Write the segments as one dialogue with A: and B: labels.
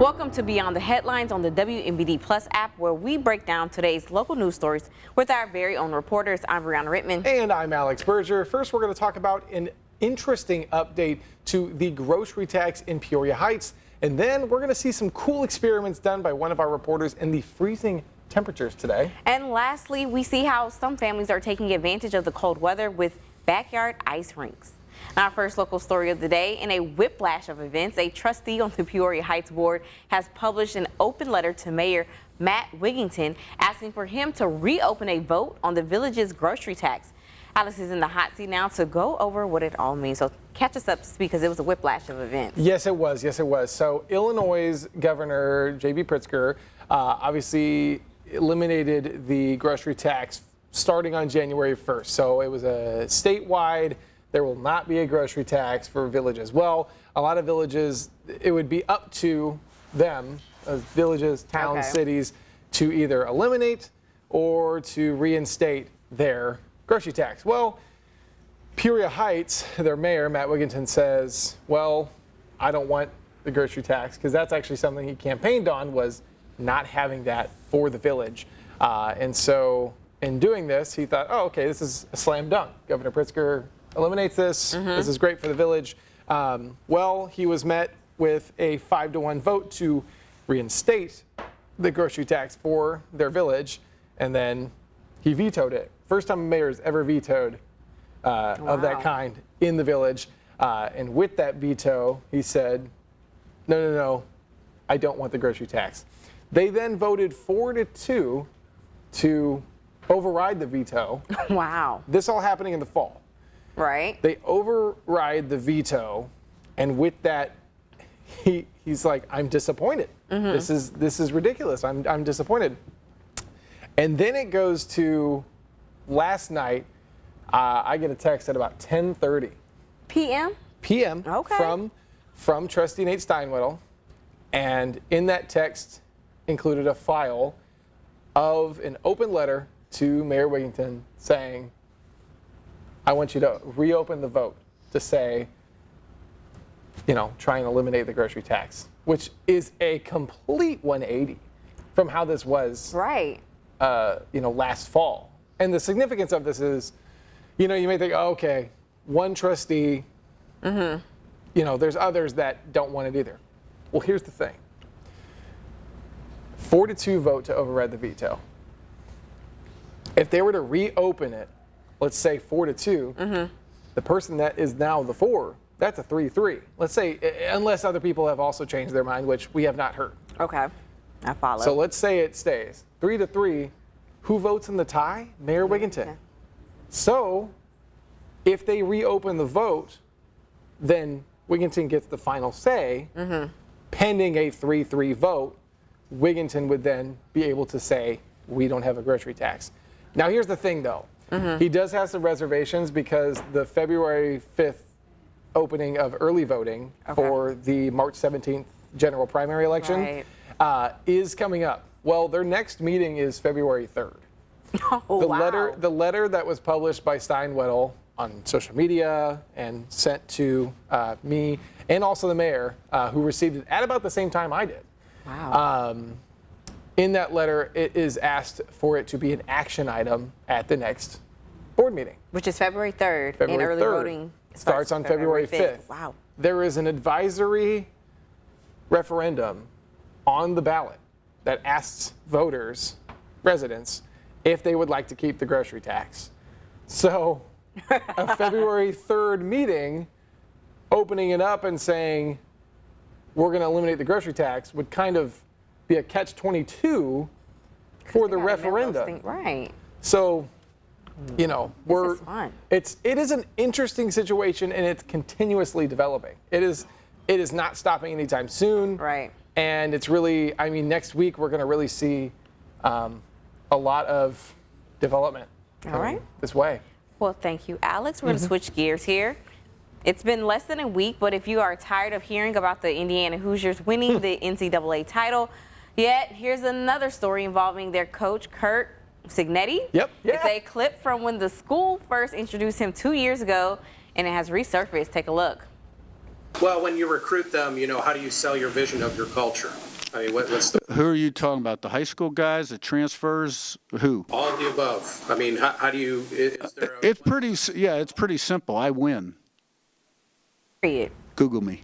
A: Welcome to Beyond the Headlines on the WMBD Plus app, where we break down today's local news stories with our very own reporters. I'm Brianna Rittman.
B: And I'm Alex Berger. First, we're going to talk about an interesting update to the grocery tax in Peoria Heights. And then we're going to see some cool experiments done by one of our reporters in the freezing temperatures today.
A: And lastly, we see how some families are taking advantage of the cold weather with backyard ice rinks. Our first local story of the day, in a whiplash of events, a trustee on the Peoria Heights board has published an open letter to Mayor Matt Wigington asking for him to reopen a vote on the village's grocery tax. Alice is in the hot seat now to go over what it all means. So catch us up to speed, because it was a whiplash of events.
B: Yes, it was. Yes, it was. So Illinois Governor J.B. Pritzker obviously eliminated the grocery tax starting on January 1st. So it was a statewide. There will not be a grocery tax for villages. Well, a lot of villages, it would be up to them, villages, towns, cities, to either eliminate or to reinstate their grocery tax. Well, Peoria Heights, their mayor, Matt Wigington, says, well, I don't want the grocery tax, because that's actually something he campaigned on, was not having that for the village. And so in doing this, he thought, oh, okay, this is a slam dunk. Governor Pritzker eliminates this. This is great for the village. Well, he was met with a 5-1 vote to reinstate the grocery tax for their village, and then he vetoed it. First time a mayor has ever vetoed of that kind in the village. And with that veto, he said, no, I don't want the grocery tax. They then voted 4-2 to override the veto.
A: Wow.
B: This all happening in the fall.
A: Right.
B: They override the veto, and with that, he's like, I'm disappointed. This is ridiculous. I'm disappointed. And then it goes to last night. I get a text at about 10:30 p.m.
A: Okay.
B: from Trustee Nate Steinwedel, and in that text included a file of an open letter to Mayor Wigington saying, I want you to reopen the vote to say, try and eliminate the grocery tax, which is a complete 180 from how this was,
A: right?
B: Last fall. And the significance of this is, you may think, oh, okay, one trustee, there's others that don't want it either. Well, here's the thing. 4-2 vote to override the veto. If they were to reopen it, let's say 4-2, the person that is now the 4, that's a 3-3. Let's say, unless other people have also changed their mind, which we have not heard.
A: Okay, I follow.
B: So let's say it stays 3-3. Who votes in the tie? Mayor Wigington.
A: Okay.
B: So if they reopen the vote, then Wigington gets the final say. Pending a 3-3 vote, Wigington would then be able to say, we don't have a grocery tax. Now, here's the thing, though. He does have some reservations, because the February 5th opening of early voting for the March 17th general primary election is coming up. Well, their next meeting is February 3rd. The letter that was published by Steinwedel on social media and sent to me and also the mayor, who received it at about the same time I did.
A: Wow.
B: In that letter, it is asked for it to be an action item at the next board meeting.
A: Which is February 3rd.
B: February
A: and early
B: 3rd.
A: voting
B: Starts on February 5th.
A: Wow.
B: There is an advisory referendum on the ballot that asks voters, residents, if they would like to keep the grocery tax. So a February 3rd meeting, opening it up and saying, we're going to eliminate the grocery tax, would kind of be a catch-22 for the referendum.
A: Right.
B: So,
A: This is fun.
B: it is an interesting situation, and it's continuously developing. It is not stopping anytime soon.
A: Right.
B: And it's really, next week we're going to really see a lot of development this way.
A: Well, thank you, Alex. We're going to switch gears here. It's been less than a week, but if you are tired of hearing about the Indiana Hoosiers winning the NCAA title, yet here's another story involving their coach, Curt Cignetti.
B: Yep. Yeah.
A: It's a clip from when the school first introduced him 2 years ago, and it has resurfaced. Take a look.
C: Well, when you recruit them, how do you sell your vision of your culture? I mean, what's the,
D: Who are you talking about? The high school guys, the transfers? Who?
C: all of the above? I mean, how do you, is there a,
D: It's pretty simple. I win.
A: Period.
D: Google me.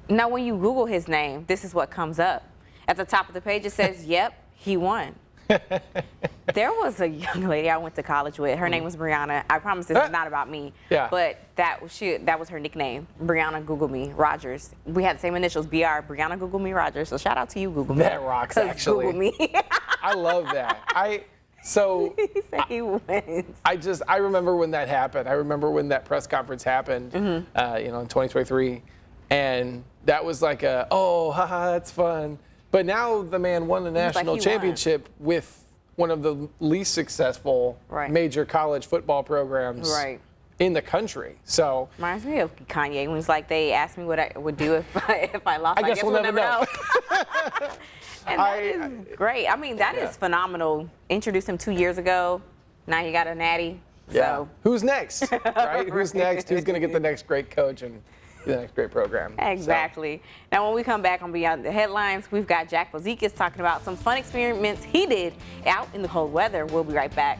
A: Now, when you Google his name, this is what comes up. At the top of the page, it says, yep, he won. There was a young lady I went to college with. Her name was Brianna. I promise this is not about me.
B: Yeah.
A: But that was her nickname, Brianna Google Me Rogers. We had the same initials, BR, Brianna Google Me Rogers. So shout out to you, Google Me.
B: That rocks,
A: 'Cause
B: actually.
A: Google Me.
B: I love that. So
A: He said he wins.
B: I remember when that happened. I remember when that press conference happened, in 2023. And that was like haha, that's fun. But now the man won the national
A: he
B: championship with one of the least successful
A: Right.
B: major college football programs
A: Right.
B: in the country. So
A: Reminds me of Kanye when it's like they asked me what I would do if I lost.
B: I guess we'll never know.
A: And that is great. I mean, that is phenomenal. Introduced him 2 years ago. Now he got a natty.
B: yeah,
A: So
B: who's next, right? Who's next? Who's going to get the next great coach and the next great program? So,
A: exactly. Now, when we come back on Beyond the Headlines, we've got Jack Bozikas talking about some fun experiments he did out in the cold weather. We'll be right back.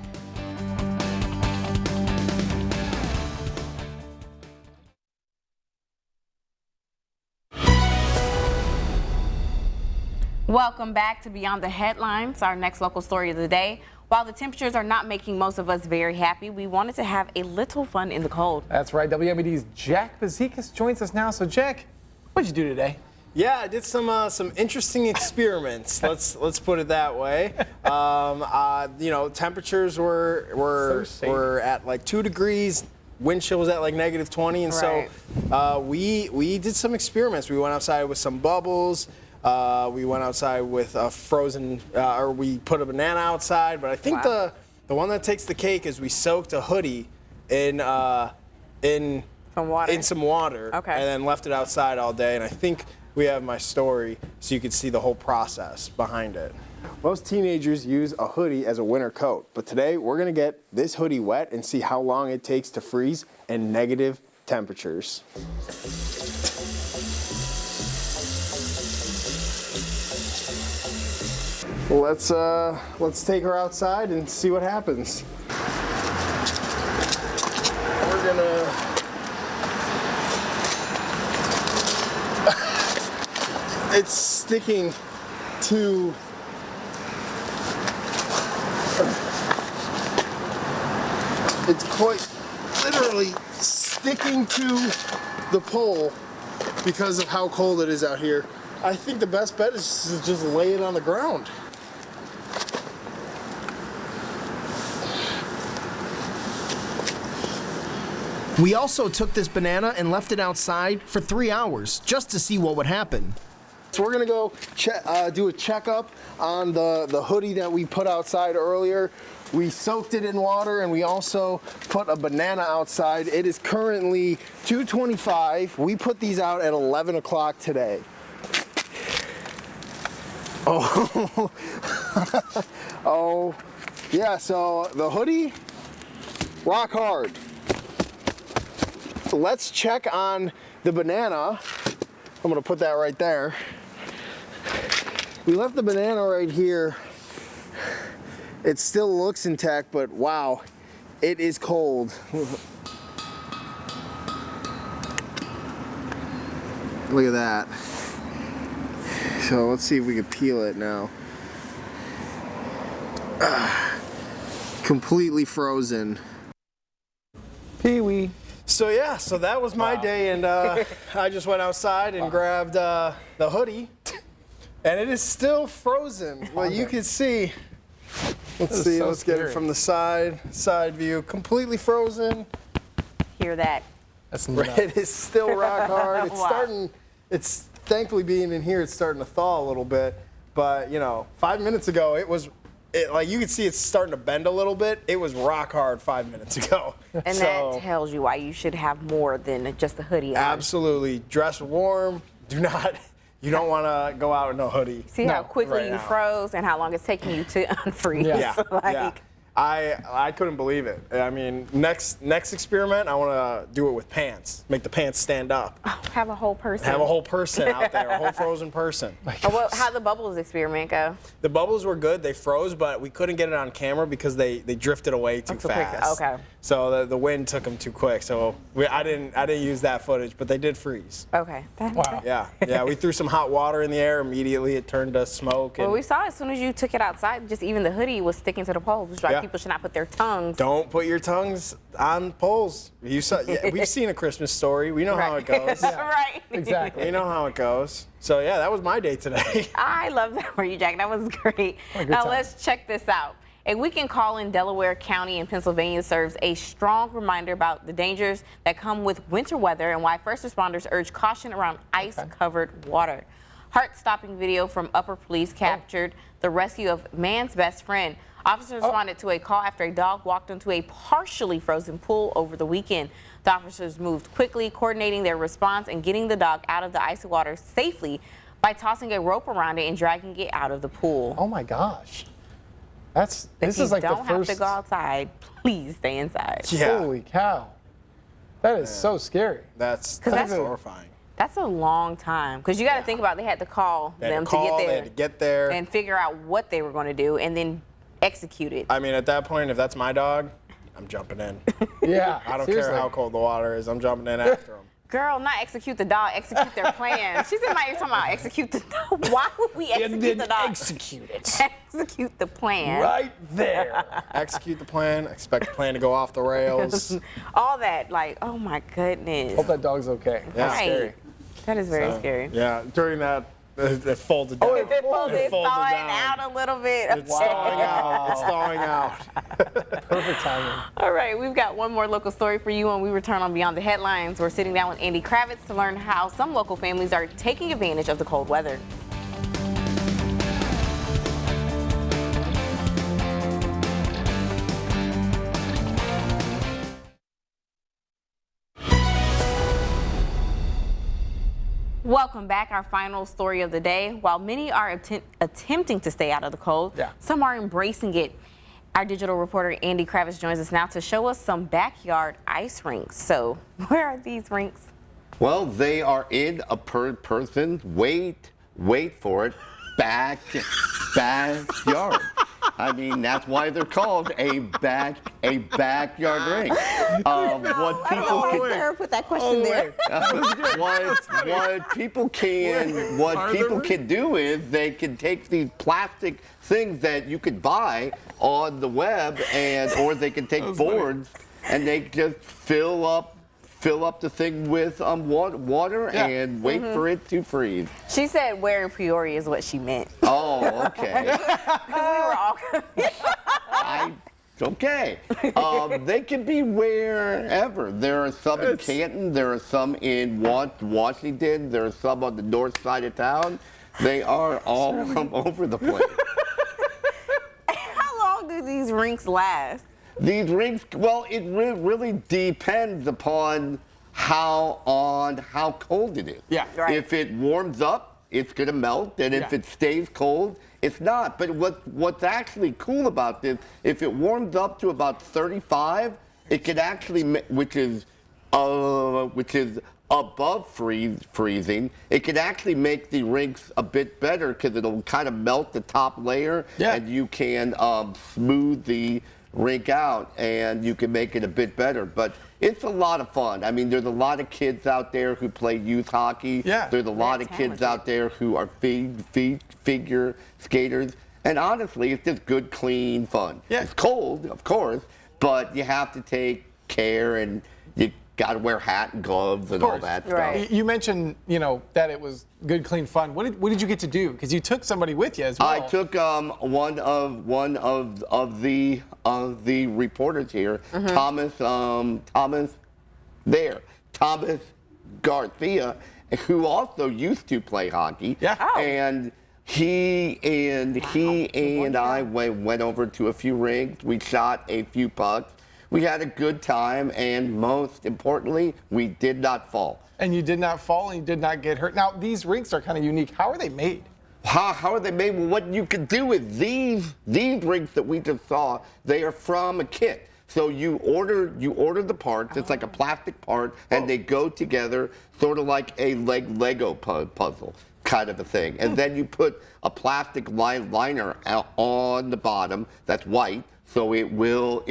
A: Welcome back to Beyond the Headlines, our next local story of the day. While the temperatures are not making most of us very happy, we wanted to have a little fun in the cold.
B: That's right. WMED's Jack Bozikas joins us now. So, Jack, what'd you do today?
E: Yeah, I did some interesting experiments. let's put it that way. Temperatures were at like 2 degrees. Wind chill was at like -20, and
A: Right.
E: so we did some experiments. We went outside with some bubbles. We went outside with a frozen, or we put a banana outside. But I think
A: Wow.
E: the one that takes the cake is we soaked a hoodie in
A: Some water.
E: in some water,
A: Okay.
E: and then left it outside all day. And I think we have my story so you can see the whole process behind it. Most teenagers use a hoodie as a winter coat, but today we're gonna get this hoodie wet and see how long it takes to freeze in negative temperatures. Let's take her outside and see what happens. We're gonna it's sticking to it's quite literally sticking to the pole because of how cold it is out here. I think the best bet is to just lay it on the ground.
F: We also took this banana and left it outside for 3 hours just to see what would happen.
E: So we're gonna go do a checkup on the hoodie that we put outside earlier. We soaked it in water and we also put a banana outside. It is currently 2:25. We put these out at 11 o'clock today. Oh, oh, yeah, so the hoodie, rock hard. So let's check on the banana. I'm gonna put that right there. We left the banana right here. It still looks intact, but wow, it is cold. Look at that. So let's see if we can peel it now. Completely frozen.
B: Pee-wee.
E: So yeah, so that was my day, and I just went outside and grabbed the hoodie, and it is still frozen. Well, you can see. Let's see.
B: so
E: Let's get
B: scary.
E: it from the side view. Completely frozen.
A: Hear that?
B: That's nuts.
E: It is still rock hard. It's
A: Wow.
E: starting. It's thankfully being in here. It's starting to thaw a little bit, but 5 minutes ago it was. Like you can see, it's starting to bend a little bit. It was rock hard 5 minutes ago.
A: And that tells you why you should have more than just a hoodie on.
E: Absolutely. Dress warm. You don't want to go out in a hoodie.
A: See how
E: No,
A: quickly
E: right
A: you
E: now.
A: froze and how long it's taking you to unfreeze.
E: Yeah.
A: Like,
E: Yeah. I couldn't believe it. I mean, next experiment, I want to do it with pants. Make the pants stand up.
A: Oh, have a whole person.
E: Have a whole person out there, a whole frozen person.
A: How'd the bubbles experiment go?
E: The bubbles were good. They froze, but we couldn't get it on camera because they drifted away too
A: Too quick.
E: fast.
A: Okay.
E: So the wind took them too quick. So I didn't use that footage, but they did freeze.
A: Okay.
B: Wow.
E: Yeah. We threw some hot water in the air. Immediately, it turned to smoke.
A: Well,
E: And
A: we saw as soon as you took it outside, just even the hoodie was sticking to the poles, which is why
E: Yeah.
A: people should not put their tongues.
E: don't put your tongues on poles. We've seen A Christmas Story. We know how it goes.
A: Right.
B: Exactly.
E: We know how it goes. So yeah, that was my day today.
A: I love that for you, Jack. That was great.
B: good
A: Now
B: time.
A: let's check this out. A weekend call in Delaware County in Pennsylvania serves a strong reminder about the dangers that come with winter weather and why first responders urge caution around ice-covered water. Heart-stopping video from Upper Police captured the rescue of man's best friend. Officers responded to a call after a dog walked into a partially frozen pool over the weekend. The officers moved quickly, coordinating their response and getting the dog out of the icy water safely by tossing a rope around it and dragging it out of the pool.
B: Oh my gosh.
A: If
B: This
A: you
B: is like the
A: don't have
B: first.
A: to go outside, please stay inside.
E: Yeah.
B: Holy cow. That is so scary.
E: That's
A: that's-
E: horrifying.
A: That's a long time because you got to think about they had to call
E: They had
A: them
E: to call,
A: to
E: they
A: get
E: had
A: there
E: to get there.
A: and figure out what they were going to do and then execute it.
E: I mean, at that point, if that's my dog, I'm jumping in.
B: Yeah.
E: I don't
B: seriously.
E: care how cold the water is. I'm jumping in after him.
A: Girl, not execute the dog, execute their plan. She's in my ear talking about execute the dog. Why would we execute the dog?
B: Execute it.
A: Execute the plan.
B: Right there.
E: Execute the plan. Expect the plan to go off the rails.
A: All that, like, oh my goodness.
B: Hope that dog's okay. That's
A: Right.
B: scary.
A: That is very scary.
E: Yeah, during that, it folded down.
A: It folded,
E: It folded
A: thawing
E: down.
A: out a little bit.
E: It's thawing out. It's thawing out.
B: Perfect timing.
A: All right, we've got one more local story for you when we return on Beyond the Headlines. We're sitting down with Andy Kravitz to learn how some local families are taking advantage of the cold weather. Welcome back. Our final story of the day. While many are attempting to stay out of the cold, some are embracing it. Our digital reporter Andy Kravitz joins us now to show us some backyard ice rinks. So, where are these rinks?
G: Well, they are in a person's wait for it, backyard. I mean, that's why they're called a backyard rink. What people can
A: Sarah put that question there.
G: what people can do is they can take these plastic things that you could buy on the web or they can take boards and they just fill up the thing with water and wait for it to freeze.
A: She said where in Peoria is what she meant.
G: Oh, okay.
A: We were all
G: Okay. They can be wherever. There are some in Canton. There are some in Washington. There are some on the north side of town. They are all over the place.
A: How long do these rinks last?
G: These rinks, well, it really depends upon how cold it is.
B: Yeah.
A: Right.
G: If it warms up, it's going to melt, and if it stays cold, it's not. But what's actually cool about this, if it warms up to about 35, it can actually, which is above freezing, it can actually make the rinks a bit better because it'll kind of melt the top layer, and you can smooth the rink out and you can make it a bit better. But it's a lot of fun. I mean, there's a lot of kids out there who play youth hockey. There's a lot of kids out there who are figure skaters. And honestly, it's just good, clean fun. It's cold, of course, but you have to take care and you got to wear hat and gloves and all that stuff.
B: You mentioned, that it was good, clean fun. What did you get to do? Because you took somebody with you as well.
G: I took one of the reporters here, Thomas Garcia, who also used to play hockey. And he and I went over to a few rinks. We shot a few pucks. We had a good time, and most importantly, we did not fall.
B: And you did not fall, and you did not get hurt. Now, these rinks are kind of unique. How are they made?
G: How are they made? Well, what you can do is these rinks that we just saw, they are from a kit. So you order the parts. It's like a plastic part, and they go together, sort of like a Lego puzzle kind of a thing. And then you put a plastic liner on the bottom that's white, so it will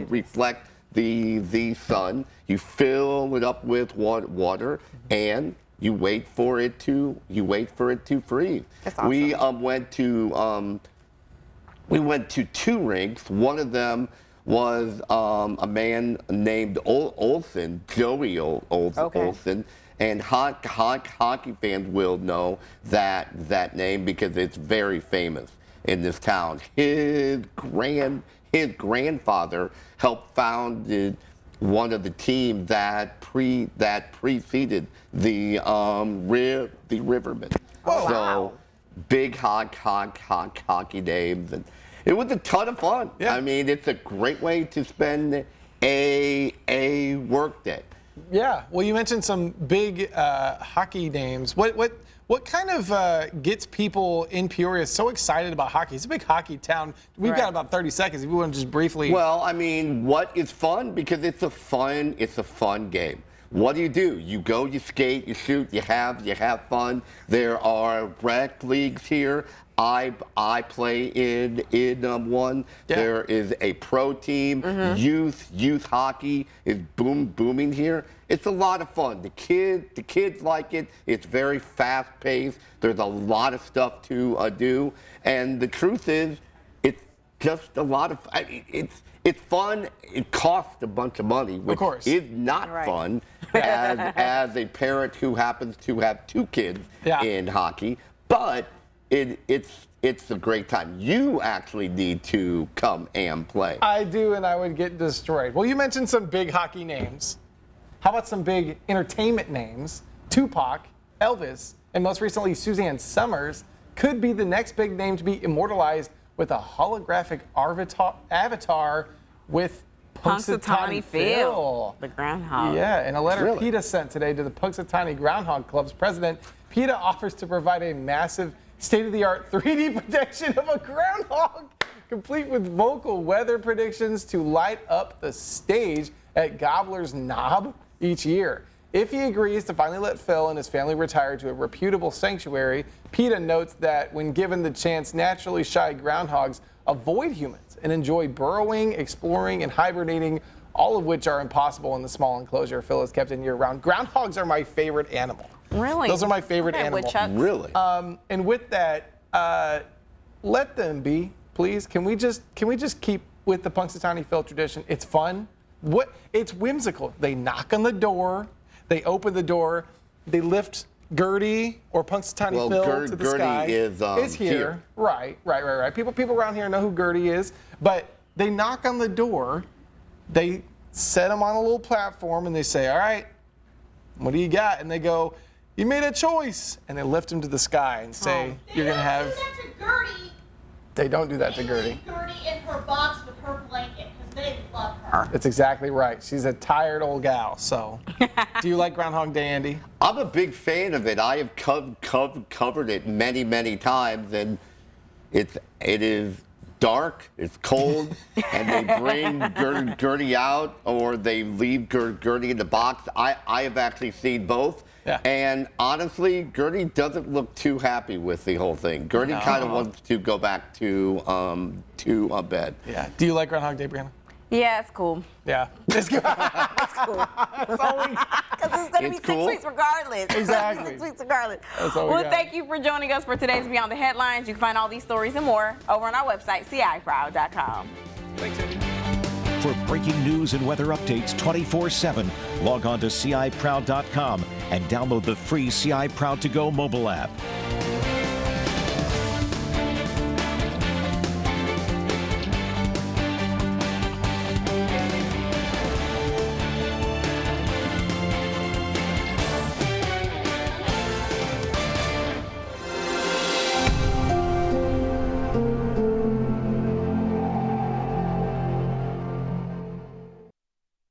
G: reflect the sun. You fill it up with water, and you wait for it to freeze.
A: That's awesome.
G: We went to 2 rinks. One of them was a man named Olsen, Joey Olsen, and hockey fans will know that name because it's very famous in this town. His grandfather helped founded one of the teams that preceded the Rivermen.
A: Oh,
G: So
A: wow.
G: big hockey names, and it was a ton of fun.
B: Yeah.
G: I mean, it's a great way to spend a work day.
B: Yeah. Well, you mentioned some big hockey names. What kind of gets people in Peoria so excited about hockey? It's a big hockey town. We've got about 30 seconds. If you want to just briefly.
G: Well, I mean, what is fun? Because it's a fun game. What do? You go, you skate, you shoot, you have fun. There are rec leagues here. I play in one.
B: Yeah.
G: There is a pro team. Youth hockey is booming here. It's a lot of fun. The kids like it. It's very fast paced. There's a lot of stuff to do. And the truth is, it's just a lot of. It's fun. It costs a bunch of money, which is not fun as a parent who happens to have 2 kids in hockey. But it's a great time. You actually need to come and play.
B: I do, and I would get destroyed. Well, you mentioned some big hockey names. How about some big entertainment names? Tupac, Elvis, and most recently Suzanne Summers could be the next big name to be immortalized with a holographic avatar with Punxsutawney Phil.
A: The groundhog.
B: Yeah, in a letter
G: Really?
B: PETA sent today to the Punxsutawney Groundhog Club's president, PETA offers to provide a massive state-of-the-art 3D projection of a groundhog, complete with vocal weather predictions to light up the stage at Gobbler's Knob each year. If he agrees to finally let Phil and his family retire to a reputable sanctuary, PETA notes that when given the chance, naturally shy groundhogs avoid humans and enjoy burrowing, exploring, and hibernating, all of which are impossible in the small enclosure Phil is kept in year-round. Groundhogs are my favorite animal.
A: Really?
B: Those are my favorite
A: Okay,
B: animal.
A: woodchucks.
G: Really?
B: And with that, let them be, please. Can we just keep with the Punxsutawney Phil tradition? It's fun. It's whimsical. They knock on the door, they open the door, they lift Gertie or Punxsutawney Phil to the sky.
G: Gertie is
B: here. Right. People around here know who Gertie is, but they knock on the door, they set him on a little platform, and they say, "All right, what do you got?" And they go, "You made a choice," and they lift him to the sky and say, "You're gonna have."
H: They don't do that to Gertie.
B: They don't do that to
H: They
B: Gertie.
H: leave Gertie in her box with her blanket because they love her.
B: That's exactly right. She's a tired old gal. So, do you like Groundhog Day, Andy?
G: I'm a big fan of it. I have covered it many times, and it is dark, it's cold, and they bring Gertie out, or they leave Gertie in the box. I have actually seen both.
B: Yeah.
G: And honestly, Gertie doesn't look too happy with the whole thing. Gertie kind of wants to go back to bed.
B: Yeah. Do you like Groundhog Day, Brianna?
A: Yeah, it's cool.
B: Yeah. It's good.
A: Because it's going to be
G: It's cool.
A: 6 weeks regardless.
B: Exactly.
A: 6 weeks regardless.
B: That's all we
A: Well,
B: got.
A: thank you for joining us for today's Beyond the Headlines. You can find all these stories and more over on our website, ciproud.com.
B: Thanks, Andy.
I: For breaking news and weather updates 24/7, log on to ciproud.com and download the free CI Proud to Go mobile app.